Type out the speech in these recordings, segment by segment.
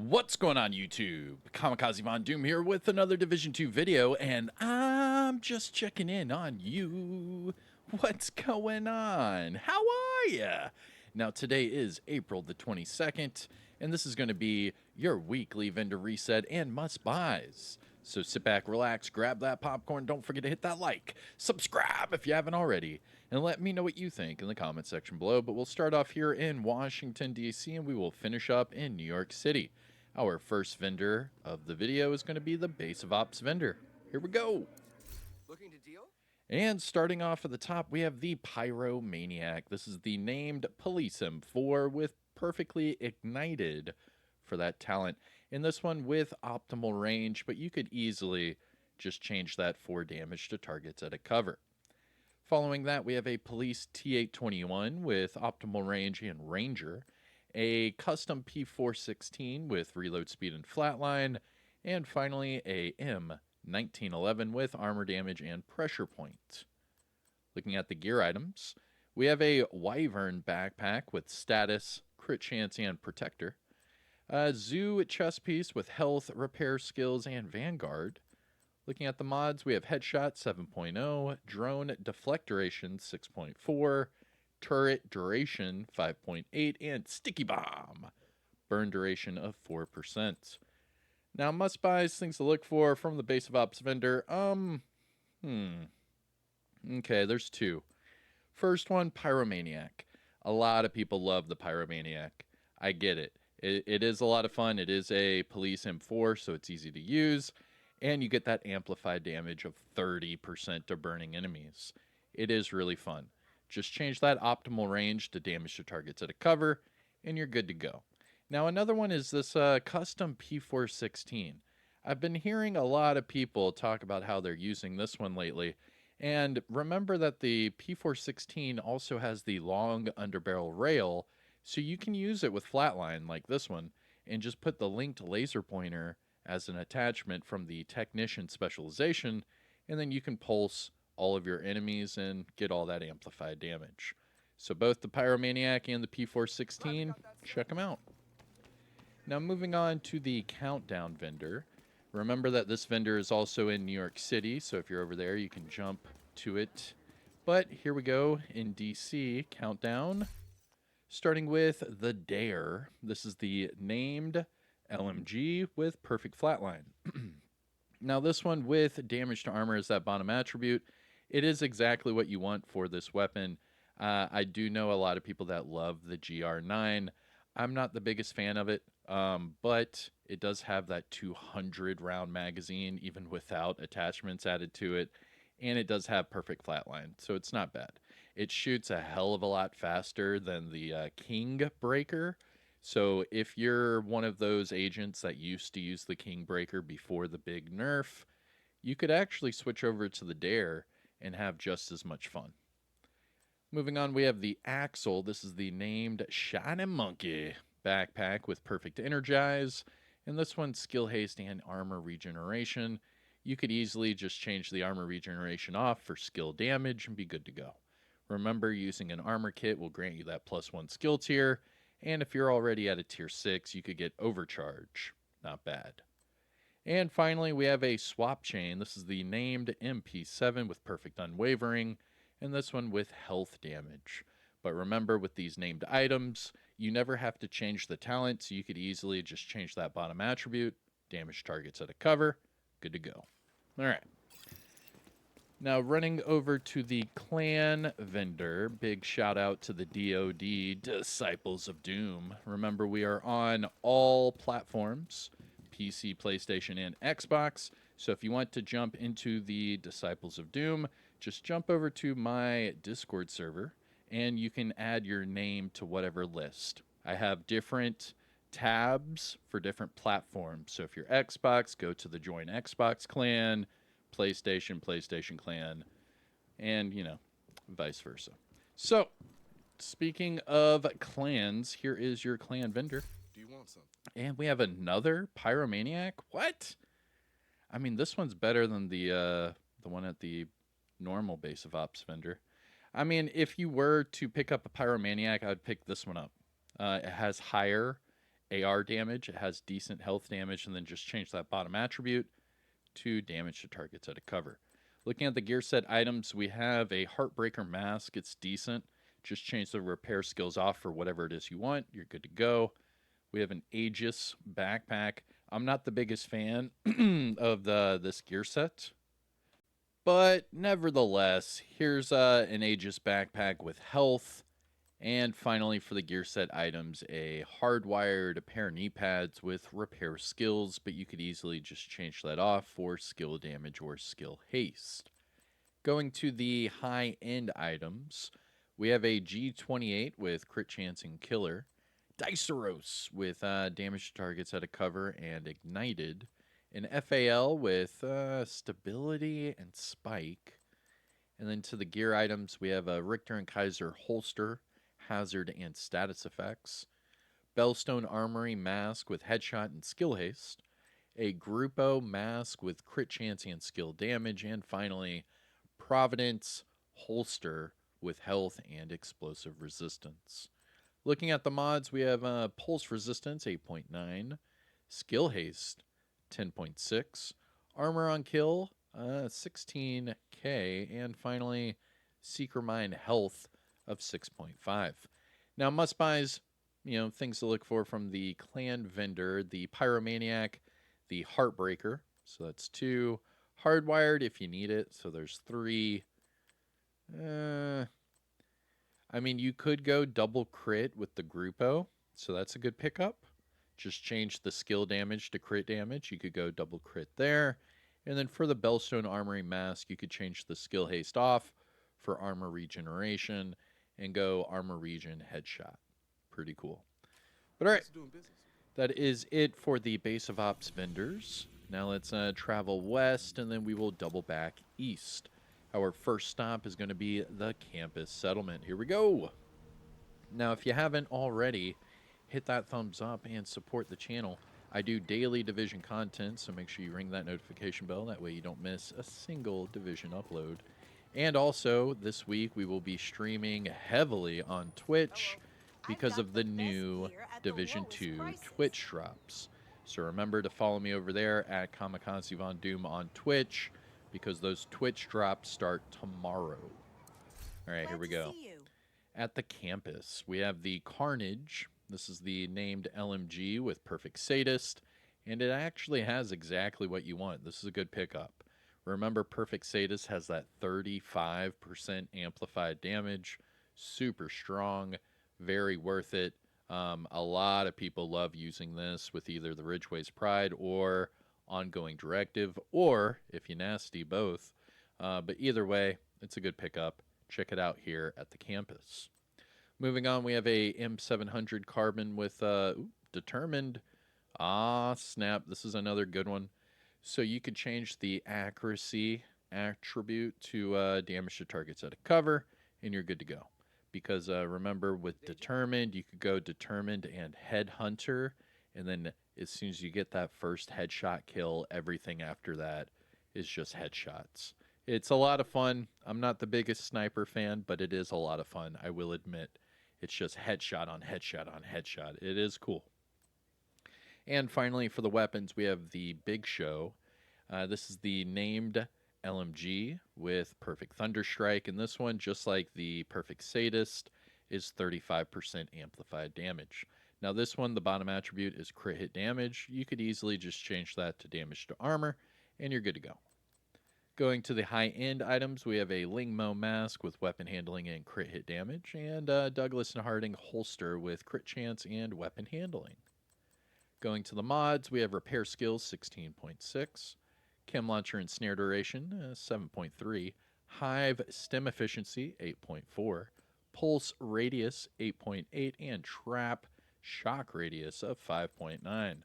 What's going on YouTube? Kamikazevondoom here with another Division 2 video, and I'm just checking in on you. What's going on? How are ya? Now today is April the 22nd, and this is going to be your weekly vendor reset and must-buys. So sit back, relax, grab that popcorn, don't forget to hit that like, subscribe if you haven't already, and let me know what you think in the comment section below. But we'll start off here in Washington, D.C., and we will finish up in New York City. Our first vendor of the video is going to be the Base of Ops vendor. Here we go. Looking to deal? And starting off at the top, we have the Pyromaniac. This is the named Police M4 with perfectly ignited for that talent. In this one with optimal range, but you could easily just change that for damage to targets at a cover. Following that, we have a Police T821 with optimal range and Ranger, a custom P416 with reload speed and flatline, and finally a M1911 with armor damage and pressure point. Looking at the gear items, we have a Wyvern backpack with status, crit chance, and protector, a Zoo chest piece with health, repair skills, and Vanguard. Looking at the mods, we have Headshot 7.0, Drone Deflect Duration 6.4, Turret Duration 5.8, and Sticky Bomb Burn Duration of 4%. Now, must-buys, things to look for from the Base of Ops vendor. Okay, there's two. First one, Pyromaniac. A lot of people love the Pyromaniac. I get it. It is a lot of fun. It is a Police M4, so it's easy to use. And you get that amplified damage of 30% to burning enemies. It is really fun. Just change that optimal range to damage to targets at a cover, and you're good to go. Now, another one is this custom P416. I've been hearing a lot of people talk about how they're using this one lately. And remember that the P416 also has the long underbarrel rail, so you can use it with flatline like this one, and just put the linked laser pointer as an attachment from the Technician specialization, and then you can pulse all of your enemies and get all that amplified damage. So both the Pyromaniac and the P416, check them out. Now moving on to the Countdown vendor. Remember that this vendor is also in New York City, so if you're over there, you can jump to it. But here we go in DC, Countdown. Starting with the Dare. This is the named LMG with perfect flatline. Now this one with damage to armor is that bottom attribute. It is exactly what you want for this weapon. I do know a lot of people that love the GR9. I'm not the biggest fan of it, but it does have that 200 round magazine even without attachments added to it, and it does have perfect flatline, so it's not bad. It shoots a hell of a lot faster than the King Breaker. So if you're one of those agents that used to use the King Breaker before the big nerf, you could actually switch over to the Dare and have just as much fun. Moving on, we have the Axle. This is the named Shiny Monkey backpack with perfect energize, and this one's skill haste and armor regeneration. You could easily just change the armor regeneration off for skill damage and be good to go. Remember, using an armor kit will grant you that +1 skill tier, and if you're already at a tier 6, you could get overcharge. Not bad. And finally, we have a swap chain. This is the named MP7 with perfect unwavering, and this one with health damage. But remember, with these named items, you never have to change the talent, so you could easily just change that bottom attribute, damage targets at a cover, good to go. All right. Now, running over to the Clan vendor, big shout out to the DoD, Disciples of Doom. Remember, we are on all platforms, PC, PlayStation, and Xbox. So if you want to jump into the Disciples of Doom, just jump over to my Discord server, and you can add your name to whatever list. I have different tabs for different platforms. So if you're Xbox, go to the Join Xbox Clan, PlayStation Clan, and, vice versa. So, speaking of clans, here is your clan vendor. Do you want something? And we have another Pyromaniac. What? I mean, this one's better than the one at the normal Base of Ops vendor. I mean, if you were to pick up a Pyromaniac, I would pick this one up. It has higher AR damage. It has decent health damage, and then just change that bottom attribute to damage to targets out of cover. Looking at the gear set items, we have a Heartbreaker mask. It's decent. Just change the repair skills off for whatever it is you want. You're good to go. We have an Aegis backpack. I'm not the biggest fan of this gear set, but nevertheless, here's an Aegis backpack with health. And finally, for the gear set items, a hardwired pair of knee pads with repair skills, but you could easily just change that off for skill damage or skill haste. Going to the high-end items, we have a G28 with crit chance and killer, Diceros with damage to targets out of cover and ignited, an FAL with stability and spike. And then to the gear items, we have a Richter and Kaiser holster, hazard and status effects, Bellstone Armory mask with headshot and skill haste, a Grupo mask with crit chance and skill damage, and finally, Providence holster with health and explosive resistance. Looking at the mods, we have pulse resistance 8.9, skill haste 10.6, armor on kill 16k, and finally, Seeker Mind health of 6.5. Now, must buys, things to look for from the clan vendor: the Pyromaniac, the Heartbreaker, so that's 2, hardwired if you need it, so there's 3. You could go double crit with the Grupo, so that's a good pickup. Just change the skill damage to crit damage. You could go double crit there. And then for the Bellstone Armory mask, you could change the skill haste off for armor regeneration and go armor regen headshot. Pretty cool. But all right, that is it for the base of ops vendors. Now let's travel west, and then we will double back east. Our first stop is going to be the campus settlement. Here we go. Now, if you haven't already, hit that thumbs up and support the channel. I do daily Division content, so make sure you ring that notification bell. That way you don't miss a single Division upload. And also, this week we will be streaming heavily on Twitch because of the new Division 2 Twitch drops. So remember to follow me over there at Kamikazevondoom on Twitch, because those Twitch drops start tomorrow. All right, here we go. At the campus, we have the Carnage. This is the named LMG with Perfect Sadist, and it actually has exactly what you want. This is a good pickup. Remember, Perfect Sadist has that 35% amplified damage. Super strong, very worth it. A lot of people love using this with either the Ridgeway's Pride or Ongoing Directive, or, if you nasty, both. But either way, it's a good pickup. Check it out here at the campus. Moving on, we have a M700 Carbon with Determined. Ah, snap. This is another good one. So you could change the accuracy attribute to damage to targets out of cover, and you're good to go. Because remember, with Determined, you could go Determined and Headhunter, and then as soon as you get that first headshot kill, everything after that is just headshots. It's a lot of fun. I'm not the biggest sniper fan, but it is a lot of fun, I will admit. It's just headshot on headshot on headshot. It is cool. And finally, for the weapons, we have the Big Show. This is the named LMG with Perfect Thunderstrike, and this one, just like the Perfect Sadist, is 35% amplified damage. Now this one, the bottom attribute is crit hit damage. You could easily just change that to damage to armor, and you're good to go. Going to the high-end items, we have a Lingmo mask with weapon handling and crit hit damage, and Douglas and Harding holster with crit chance and weapon handling. Going to the mods, we have repair skills 16.6, chem launcher and snare duration 7.3, hive stem efficiency 8.4, pulse radius 8.8, and trap shock radius of 5.9.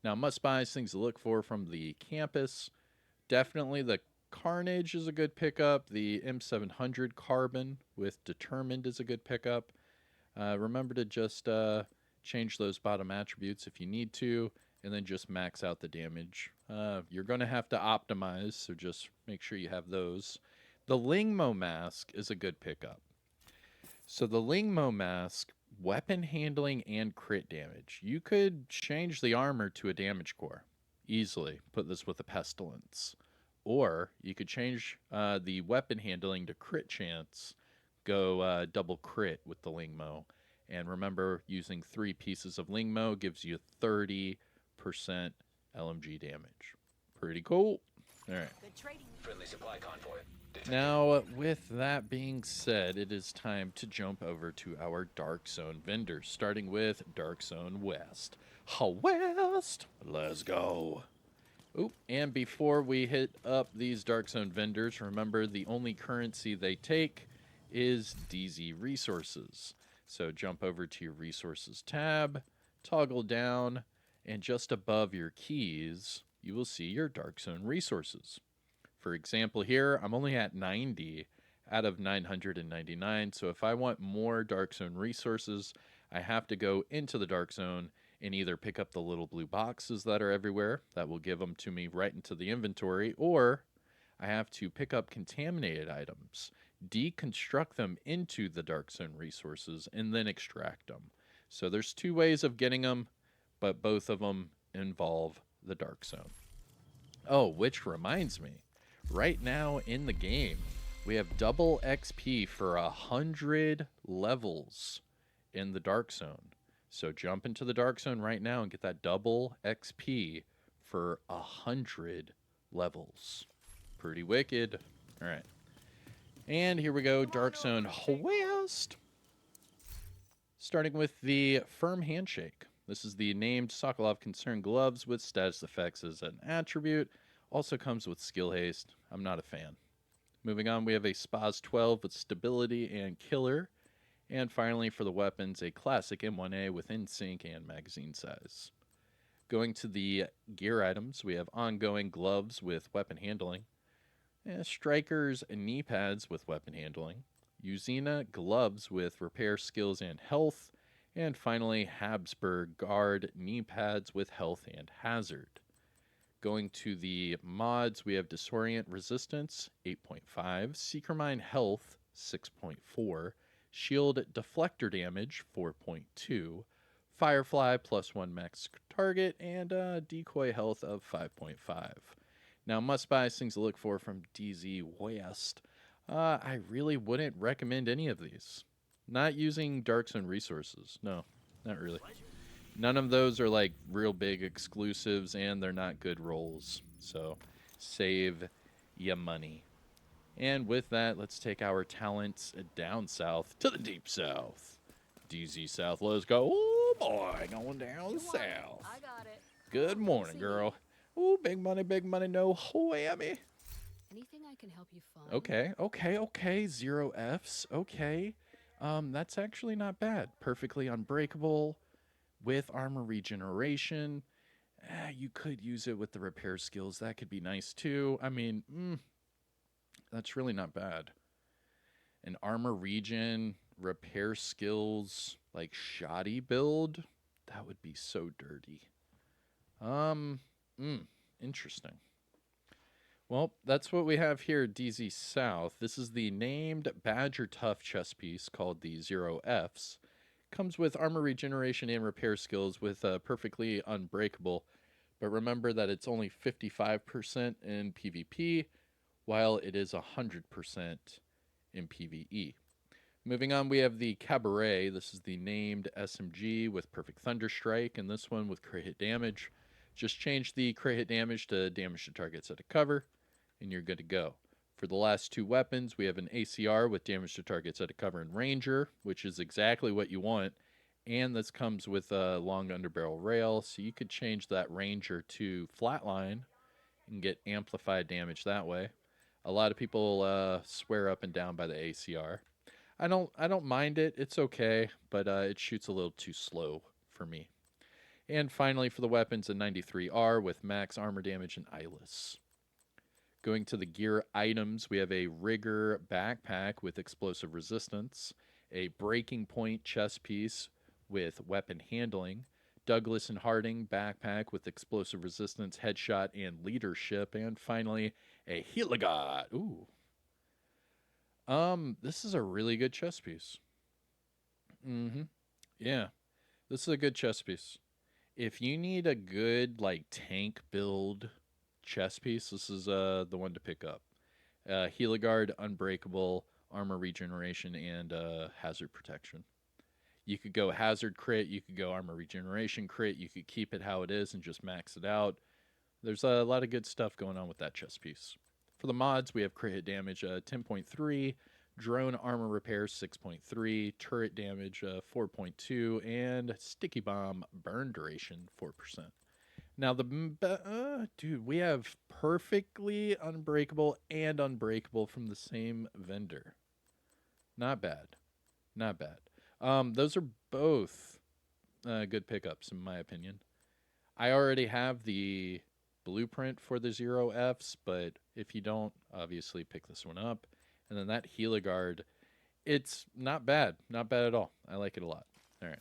Now, must buys, things to look for from the campus. Definitely the Carnage is a good pickup. The M700 Carbon with Determined is a good pickup. Remember to just change those bottom attributes if you need to, and then just max out the damage. You're going to have to optimize, so just make sure you have those. The Lingmo mask is a good pickup. So the Lingmo mask weapon handling and crit damage. You could change the armor to a damage core easily. Put this with a pestilence. Or you could change the weapon handling to crit chance. Go double crit with the Lingmo. And remember, using 3 pieces of Lingmo gives you 30% LMG damage. Pretty cool. All right. Friendly supply convoy. Now, with that being said, it is time to jump over to our Dark Zone vendors, starting with Dark Zone West. West! Let's go. Oop, and before we hit up these Dark Zone vendors, remember the only currency they take is DZ resources. So jump over to your resources tab, toggle down, and just above your keys, you will see your Dark Zone resources. For example, here, I'm only at 90 out of 999, so if I want more Dark Zone resources, I have to go into the Dark Zone and either pick up the little blue boxes that are everywhere, that will give them to me right into the inventory, or I have to pick up contaminated items, deconstruct them into the Dark Zone resources, and then extract them. So there's 2 ways of getting them, but both of them involve the Dark Zone. Oh, which reminds me, right now in the game, we have double XP for 100 levels in the Dark Zone. So jump into the Dark Zone right now and get that double XP for 100 levels. Pretty wicked. All right. And here we go, Dark Zone West. Starting with the Firm Handshake. This is the named Sokolov Concern Gloves with status effects as an attribute. Also comes with skill haste. I'm not a fan. Moving on, we have a Spaz 12 with stability and killer. And finally, for the weapons, a classic M1A with in-sync and magazine size. Going to the gear items, we have ongoing gloves with weapon handling, strikers and knee pads with weapon handling, Uzina gloves with repair skills and health, and finally Habsburg guard knee pads with health and hazard. Going to the mods, we have Disorient Resistance 8.5, Seeker Mine Health 6.4, Shield Deflector Damage 4.2, Firefly +1 max target, and Decoy Health of 5.5. Now, must-buy things to look for from DZ West. I really wouldn't recommend any of these. Not using Dark Zone resources. No, not really. None of those are like real big exclusives, and they're not good rolls. So save ya money. And with that, let's take our talents down south to the deep south. DZ South, let's go. Oh boy, going down south. I got it. Good morning, girl. Ooh, big money, no whammy. Anything I can help you find? Okay. 0 Fs. Okay. That's actually not bad. Perfectly unbreakable with armor regeneration. You could use it with the repair skills. That could be nice too. I mean, that's really not bad. An armor regen, repair skills, like shoddy build, that would be so dirty. Interesting. Well, that's what we have here at DZ South. This is the named Badger Tough chess piece called the 0 Fs. Comes with armor regeneration and repair skills with perfectly unbreakable. But remember that it's only 55% in PvP, while it is 100% in PvE. Moving on, we have the Cabaret. This is the named SMG with perfect Thunderstrike, and this one with crit hit damage. Just change the crit hit damage to damage to targets at a cover, and you're good to go. For the last 2 weapons, we have an ACR with damage to targets at a cover and Ranger, which is exactly what you want. And this comes with a long underbarrel rail, so you could change that Ranger to Flatline and get amplified damage that way. A lot of people swear up and down by the ACR. I don't mind it. It's okay, but it shoots a little too slow for me. And finally, for the weapons, a 93R with max armor damage and eyeless. Going to the gear items, we have a Rigger backpack with explosive resistance, a Breaking Point chest piece with weapon handling, Douglas and Harding backpack with explosive resistance, headshot, and leadership, and finally a Heligot. Ooh. This is a really good chest piece. Yeah, this is a good chess piece. If you need a good like tank build chess piece, this is the one to pick up. Heligard, Unbreakable, Armor Regeneration, and Hazard Protection. You could go Hazard Crit, you could go Armor Regeneration Crit, you could keep it how it is and just max it out. There's a lot of good stuff going on with that chess piece. For the mods, we have crit hit damage 10.3, drone armor repair 6.3, turret damage 4.2, and sticky bomb burn duration 4%. Now dude, we have perfectly unbreakable and unbreakable from the same vendor. Not bad, not bad. Those are both good pickups in my opinion. I already have the blueprint for the 0Fs, but if you don't, obviously pick this one up. And then that Heligard, it's not bad. Not bad at all. I like it a lot. All right.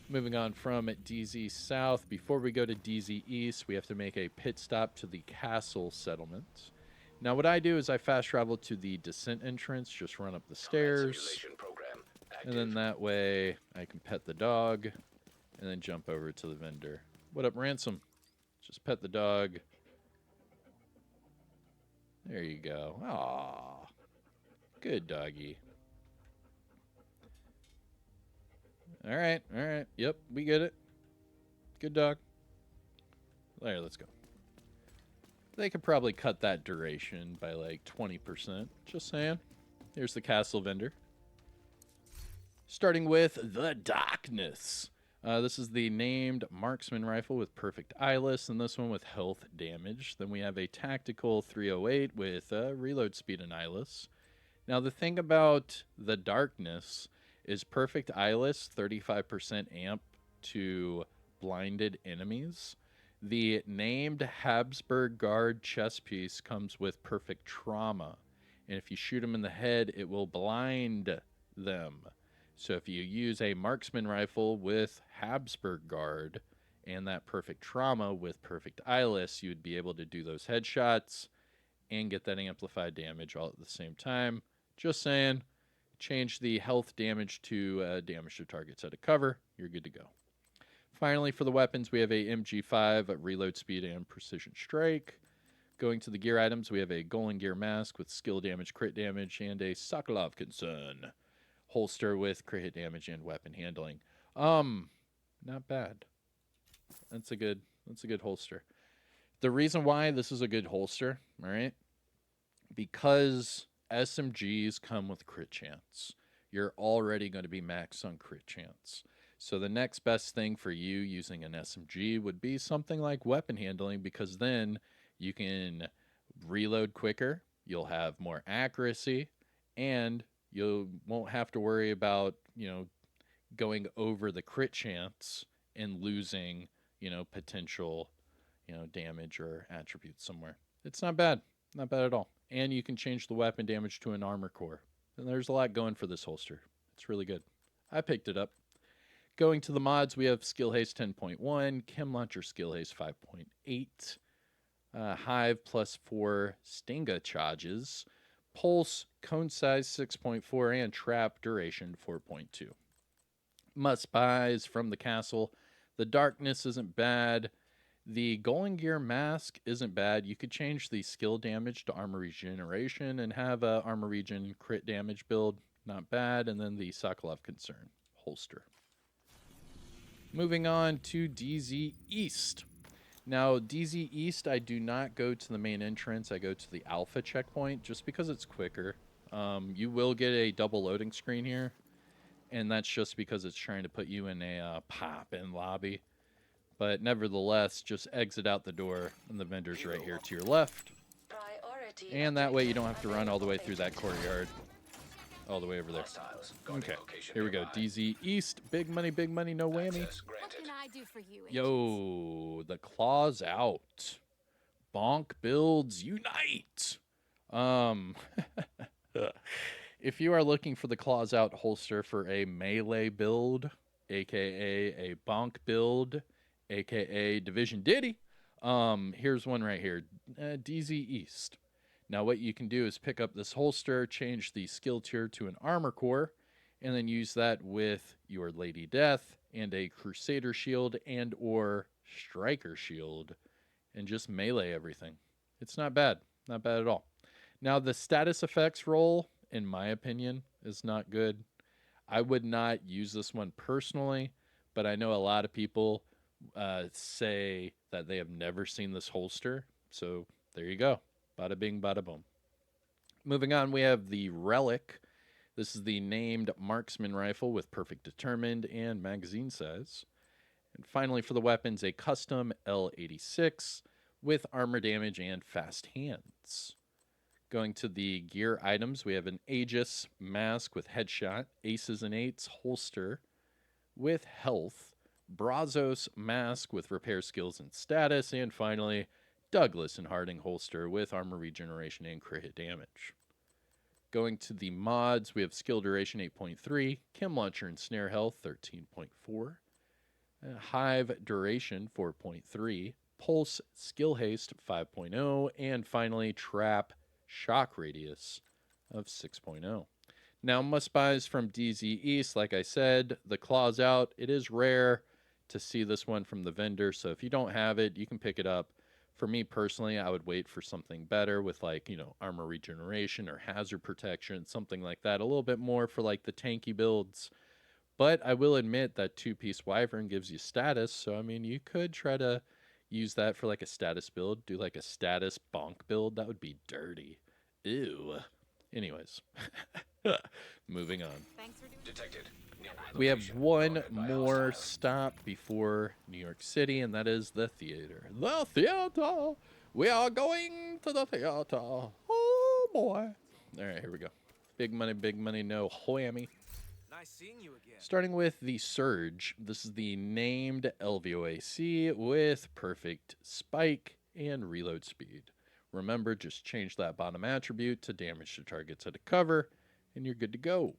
Moving on from DZ South. Before we go to DZ East, we have to make a pit stop to the castle settlement. Now, what I do is I fast travel to the descent entrance, just run up the stairs. And then that way I can pet the dog and then jump over to the vendor. What up, Ransom? Just pet the dog. There you go. Aww. Good doggy. All right, all right. Yep, we get it. Good dog. There, let's go. They could probably cut that duration by like 20%. Just saying. Here's the castle vendor. Starting with the Darkness. This is the named marksman rifle with perfect eyeless, and this one with health damage. Then we have a tactical 308 with reload speed and eyeless. Now the thing about the Darkness is perfect eyeless, 35% amp to blinded enemies. The named Habsburg Guard chest piece comes with perfect trauma, and if you shoot them in the head, it will blind them. So if you use a marksman rifle with Habsburg Guard and that perfect trauma with perfect eyeless, you would be able to do those headshots and get that amplified damage all at the same time. Just saying, change the health damage to damage to targets at a cover. You're good to go. Finally, for the weapons, we have a MG5, a reload speed, and precision strike. Going to the gear items, we have a Golem Gear mask with skill damage, crit damage, and a Sokolov concern. Holster with crit hit damage and weapon handling. Not bad. That's a good holster. The reason why this is a good holster, all right? Because SMGs come with crit chance. You're already going to be maxed on crit chance. So the next best thing for you using an SMG would be something like weapon handling, because then you can reload quicker, you'll have more accuracy, and you won't have to worry about, going over the crit chance and losing, potential, damage or attributes somewhere. It's not bad. Not bad at all. And you can change the weapon damage to an armor core. And there's a lot going for this holster. It's really good. I picked it up. Going to the mods, we have Skill Haste 10.1, Chem Launcher Skill Haste 5.8, Hive +4 Stinga charges, Pulse Cone Size 6.4, and Trap Duration 4.2. Must buys from the castle. The Darkness isn't bad. The Golem Gear mask isn't bad. You could change the skill damage to armor regeneration and have a armor regen crit damage build. Not bad. And then the Sokolov concern holster. Moving on to DZ East. Now, DZ East, I do not go to the main entrance. I go to the Alpha checkpoint just because it's quicker. You will get a double loading screen here, and that's just because it's trying to put you in a pop-in lobby. But nevertheless, just exit out the door, and the vendor's right here to your left. And that way you don't have to run all the way through that courtyard. All the way over there. Okay, here we go. DZ East. Big money, no whammy. What can I do for you? Yo, the claws out. Bonk builds unite. If you are looking for the claws out holster for a melee build, aka a bonk build, aka Division Diddy, here's one right here. DZ East. Now what you can do is pick up this holster, change the skill tier to an armor core, and then use that with your Lady Death and a Crusader shield and or Striker shield and just melee everything. It's not bad. Not bad at all. Now, the status effects roll, in my opinion, is not good. I would not use this one personally, but I know a lot of people say that they have never seen this holster. So there you go. Bada bing, bada boom. Moving on, we have the Relic. This is the named marksman rifle with perfect determined and magazine size. And finally, for the weapons, a custom L86 with armor damage and fast hands. Going to the gear items, we have an Aegis mask with headshot, aces and eights holster with health, Brazos mask with repair skills and status, and finally, Douglas and Harding holster with armor regeneration and crit hit damage. Going to the mods, we have skill duration 8.3, chem launcher and snare health 13.4, hive duration 4.3, pulse skill haste 5.0, and finally trap shock radius of 6.0. Now, must buys from DZ East, like I said, the claw's out. It is rare to see this one from the vendor, so if you don't have it, you can pick it up. For me personally, I would wait for something better with like, armor regeneration or hazard protection, something like that. A little bit more for like the tanky builds. But I will admit that two-piece Wyvern gives you status, so I mean, you could try to use that for like a status build, do like a status bonk build. That would be dirty. Ew. Anyways, moving on. Thanks for doing Detected. Nearby We have location. one Guarded by more hostiles. stop before New York City, and that is the theater. The theater! We are going to the theater. Oh, boy. All right, here we go. Big money, no whammy. Nice seeing you again. Starting with the Surge, this is the named LVOAC with perfect spike and reload speed. Remember, just change that bottom attribute to damage to targets at a cover, and you're good to go.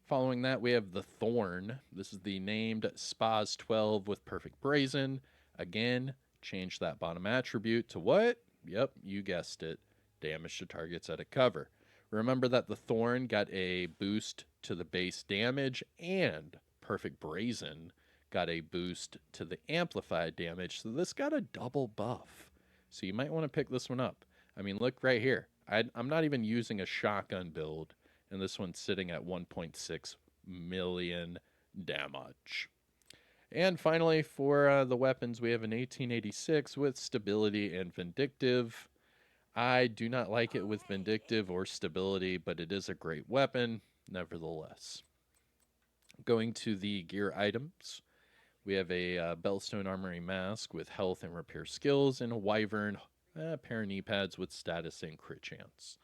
Following that, we have the Thorn. This is the named Spas 12 with perfect brazen. Again, change that bottom attribute to what? Yep, you guessed it. Damage to targets at a cover. Remember that the Thorn got a boost to the base damage, and perfect brazen got a boost to the amplified damage. So this got a double buff. So you might want to pick this one up. I mean, look right here. I'm not even using a shotgun build, and this one's sitting at 1.6 million damage. And finally, for the weapons, we have an 1886 with stability and vindictive. I do not like it with vindictive or stability, but it is a great weapon, nevertheless. Going to the gear items, we have a Bellstone Armory mask with health and repair skills, and a Wyvern pair of knee pads with status and crit chance.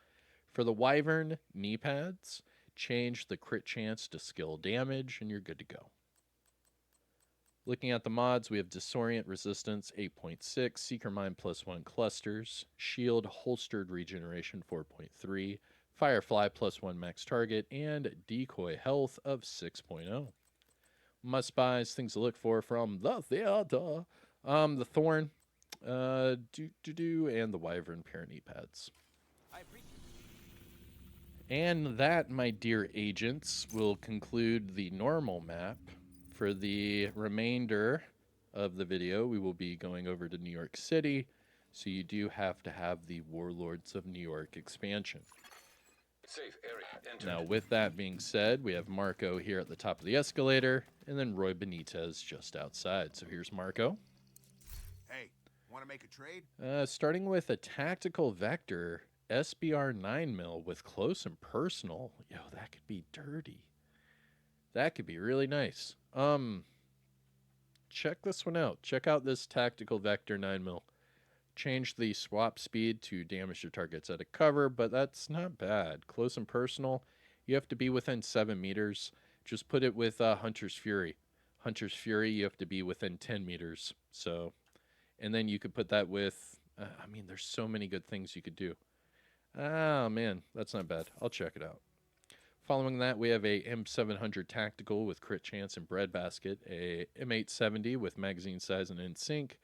For the Wyvern knee pads, change the crit chance to skill damage, and you're good to go. Looking at the mods, we have Disorient Resistance 8.6, Seeker Mind +1 clusters, Shield Holstered Regeneration 4.3, Firefly +1 max target, and Decoy Health of 6.0. Must buys, things to look for from the theater. The Thorn, and the Wyvern pair of knee pads. I appreciate And that, my dear agents, will conclude the normal map. For the remainder of the video, we will be going over to New York City, so you do have to have the Warlords of New York expansion. Safe area entered. Now, with that being said, we have Marco here at the top of the escalator, and then Roy Benitez just outside. So here's Marco. Hey, want to make a trade? Starting with a tactical vector, SBR 9mm with close and personal. Yo, that could be dirty. That could be really nice. Check this one out. Check out this tactical vector 9mm. Change the swap speed to damage to targets at a cover, but that's not bad. Close and personal, you have to be within 7 meters. Just put it with Hunter's Fury. Hunter's Fury, you have to be within 10 meters. So, and then you could put that with, there's so many good things you could do. Oh, man, that's not bad. I'll check it out. Following that, we have a M700 Tactical with crit chance and breadbasket, a M870 with magazine size and in sync,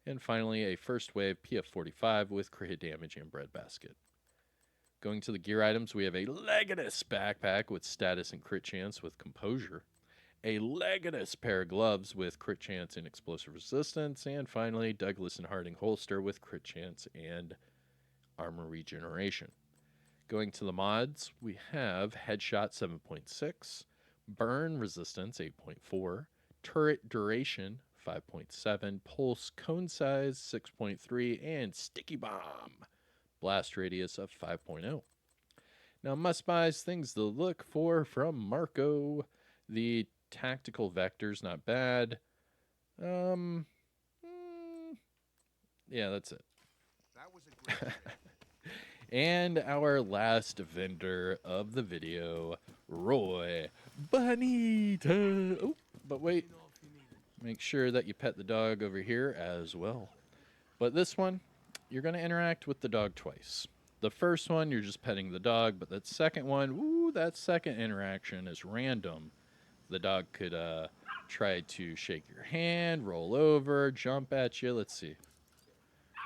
and finally a first wave PF45 with crit hit damage and breadbasket. Going to the gear items, we have a Legatus backpack with status and crit chance with composure, a Legatus pair of gloves with crit chance and explosive resistance, and finally, Douglas and Harding holster with crit chance and armor regeneration. Going to the mods, we have Headshot 7.6, Burn Resistance 8.4, Turret Duration 5.7, Pulse Cone Size 6.3, and Sticky Bomb Blast Radius of 5.0. Now, must-buys, things to look for from Marco. The tactical vector's not bad. Yeah, that's it. That was a great trade. And our last vendor of the video, Roy Bonita. Oh, but wait. Make sure that you pet the dog over here as well. But this one, you're going to interact with the dog twice. The first one, you're just petting the dog, but that second one, ooh, that second interaction is random. The dog could try to shake your hand, roll over, jump at you. Let's see.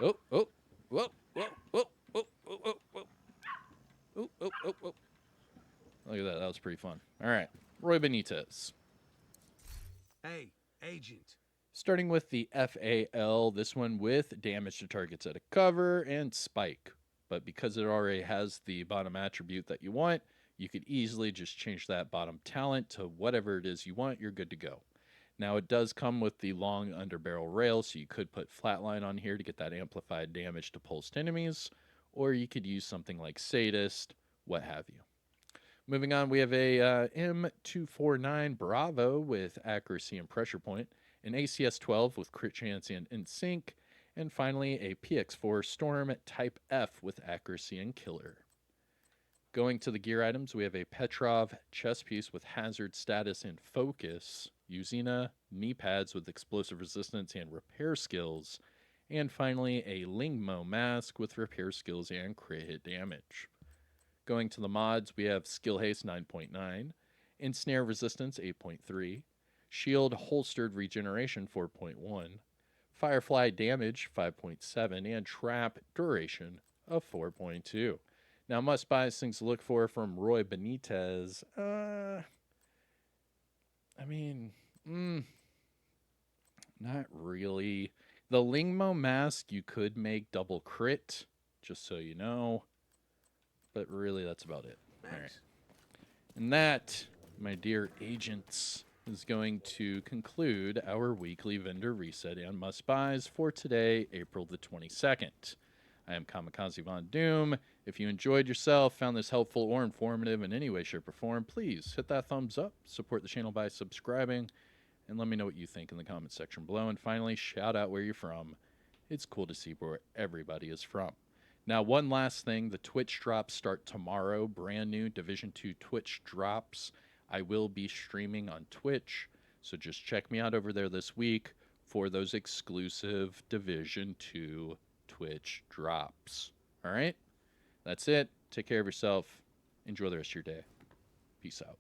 Oh, whoa, whoa, whoa, whoa, whoa, whoa, whoa. Oh, oh, oh, oh. Look at that. That was pretty fun. All right. Roy Benitez. Hey, agent. Starting with the FAL, this one with damage to targets at a cover and spike. But because it already has the bottom attribute that you want, you could easily just change that bottom talent to whatever it is you want. You're good to go. Now, it does come with the long underbarrel rail, so you could put flatline on here to get that amplified damage to pulsed enemies, or you could use something like Sadist, what have you. Moving on, we have a M249 Bravo with accuracy and pressure point, an ACS-12 with crit chance and in sync, and finally a PX-4 Storm Type F with accuracy and killer. Going to the gear items, we have a Petrov chest piece with hazard status and focus, Usina knee pads with explosive resistance and repair skills, and finally a Lingmo mask with repair skills and crit hit damage. Going to the mods, we have Skill Haste 9.9, Ensnare Resistance 8.3, Shield Holstered Regeneration 4.1, Firefly Damage 5.7, and Trap Duration of 4.2. Now, must-buys, things to look for from Roy Benitez. Not really. The Lingmo mask, you could make double crit, just so you know. But really, that's about it. All right. And that, my dear agents, is going to conclude our weekly vendor reset and must-buys for today, April the 22nd. I am Kamikazevondoom. If you enjoyed yourself, found this helpful or informative in any way, shape, or form, please hit that thumbs up, support the channel by subscribing, and let me know what you think in the comment section below. And finally, shout out where you're from. It's cool to see where everybody is from. Now, one last thing, the Twitch drops start tomorrow, brand new Division 2 Twitch drops. I will be streaming on Twitch, so just check me out over there this week for those exclusive Division 2 Twitch drops. All right? That's it. Take care of yourself. Enjoy the rest of your day. Peace out.